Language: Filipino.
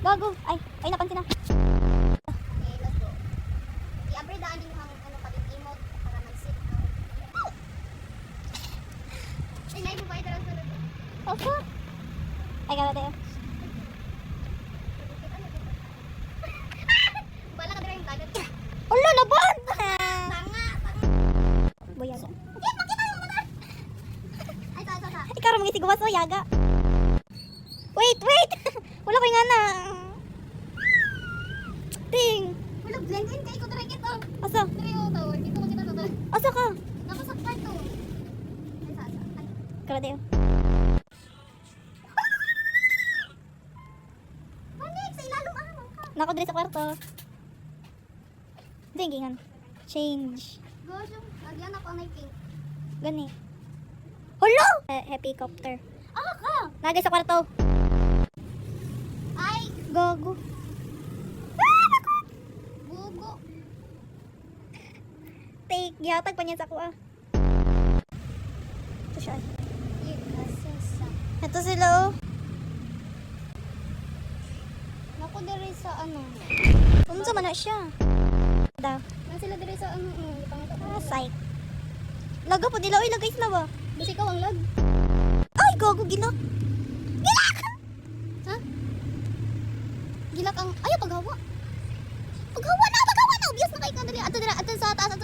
Gago. Ay, napansin na. Okay, let's go. I-upgrade daan din yung ano pag emote para mag-sit. Ay, live mo ba ito lang sa luto? Opo. Ay, gano'n tayo. Bala ka din yung dagat. Ulo, laban! Tanga! Buyaga. Ay, sa. Ikaw rin mga sigawas o, yaga. Wait! Wala ko yung ana. Ting! Wala, blend in kayo ko try ito. Asa? Try o tower, dito mo kita to. Asa ka? Nakasaktan to. Ay, sa. Ay. Kala tayo. Balik, sa ilalong ahang ka. Nako diri sa kwarto. Tingin. Change. Gosh, lagyan ako ng pink. Gani. Hello! Happy copter. Ah, ka! Nagay sa kwarto. Ay, Gago. bugo. Take. Gihatag pa niya sa kuha. Ito siya. Ikasasa. Ito sila oh. Naku, diri sa ano. Unsa man na siya. Da. Nang sila diri sa ano. Ipangita ko. Psych. Laga po nila. Uy, lagay sila ba? Basi ikaw ang lag. Ay, gago. Gilak. Ha? Gilak ang... Ayaw, paghawa. Paghawa na! Obvious na kayo ka dali. Ato sa taas.